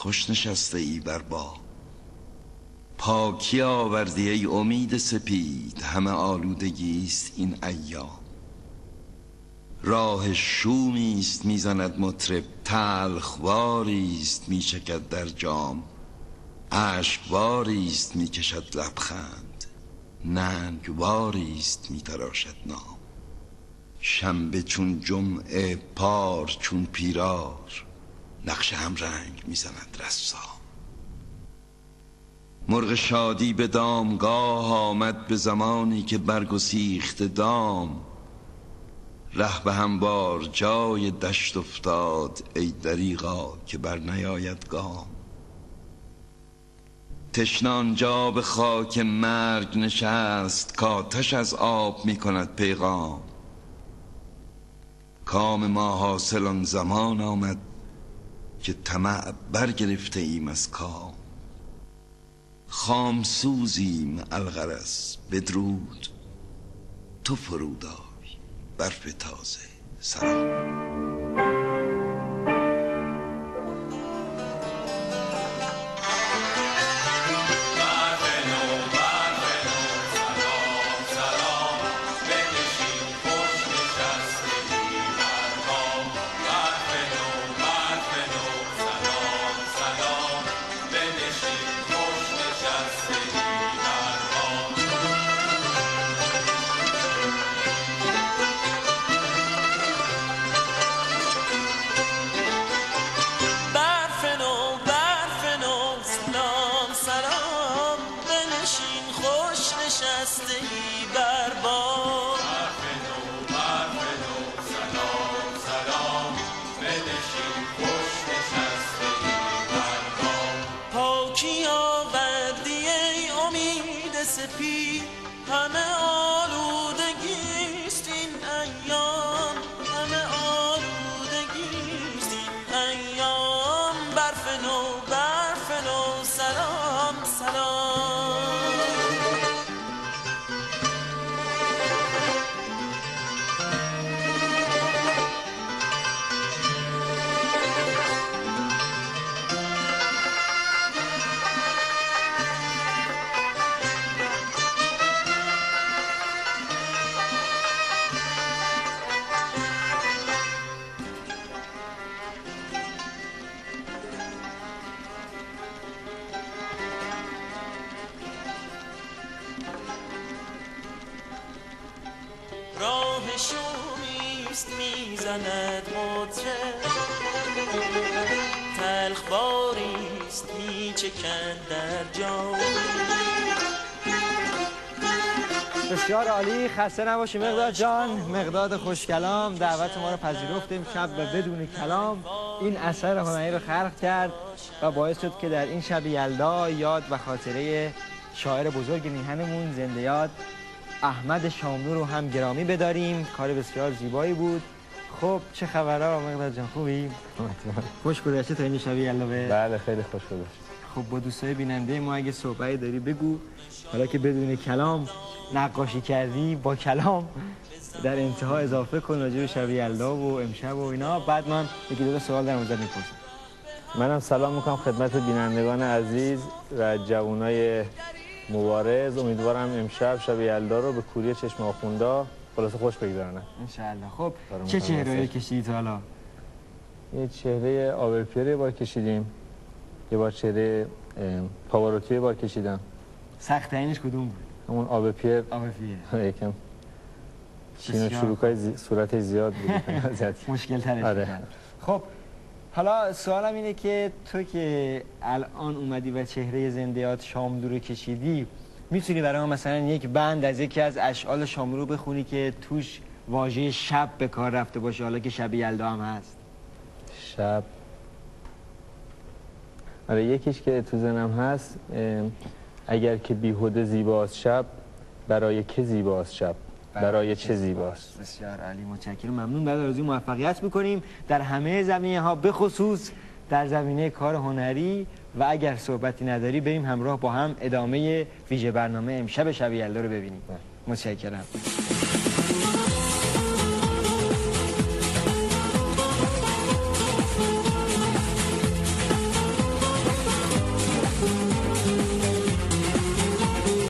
خوش نشسته ای بر بام. پاکی آوردی ای امید سپید، همه آلودگیست این ایام. راه شومیست میزند مطرب، تلخواریست میچکد در جام. اشکواریست میکشد لبخند، ننگواریست میتراشد نام. شنبه چون جمعه، پار چون پیرار، نقش هم رنگ میزند رسام. مرغ شادی به دامگاه آمد، به زمانی که برگسیخت دام. ره به هموار جای دشت افتاد، ای دریغا که بر نیاید گام. تشنه آنجا به خاک مرگ نشست، کآتش از آب می کند پیغام. کام ما حاصل آن زمان آمد، که طمع برگرفته ایم از کام. خام سوزیم الغرض بدرود، تو فرود آی برف تازه سلام. همه آلودگیست این ایام، همه آلودگیست این ایام. برف نو سلام سلام. راه شومیست میزند مطرب، تلخواریست میچکد در جام. بسیار عالی، خسته نباشی مقداد جان. مقداد خوشکلام دعوت ما رو پذیرفتیم شب و بدون کلام این اثر هنری رو خلق کرد و باعث شد که در این شب یلدا یاد و خاطره شاعر بزرگ میهنمون زنده یاد احمد شاملو رو هم گرامی بداریم. کار بسیار زیبایی بود. خب چه خبرها مقداد جان، خوبی؟ خوش گذشته تا این شب یلدا؟ بله خیلی خوش گذشت. خب با دوستای بیننده ما اگه صحبتی داری بگو، حالا که بدون کلام نقاشی کردی با کلام در انتها اضافه کن راجع به شب یلدا و امشب و اینا. بعد من یکی دو سوال در موردت میپرسم. منم سلام میکنم خدمت بینندگان عزیز و جوانای مبارز. امیدوارم امشب شب یلدا رو به کوری چشم آخوندا خلاصه خوش بگذرونن ان شاء الله. خب چه چهره‌ای کشیدی تا حالا؟ یه چهره آبل پیری بار کشیدیم، یه بار چهره پاواروتی بار کشیدم. سخت ترینش کدوم بود؟ همون آبل پیر. آبل پیر یکم چین و چروکای صورت زیاد بود. مشکل ترش. آره. خب حالا سوالم اینه که تو که الان اومدی و چهره زنده یاد شاملو رو کشیدی، میتونی برای ما مثلا یک بند از یکی از اشعار شاملو بخونی که توش واژه شب به کار رفته باشه، حالا که شب یلدا هم هست؟ شب آره یکیش که تو ذهنم هست، اگر که بیهوده زیباست شب، برای که زیباست شب، برای چه زیباست. بسیار عالی، متشکرم، ممنون. بعد از این موفقیت میکنیم در همه زمینه ها، به خصوص در زمینه کار هنری. و اگر صحبتی نداری بریم همراه با هم ادامه ویژه برنامه امشب شب یلدا رو ببینیم. متشکرم.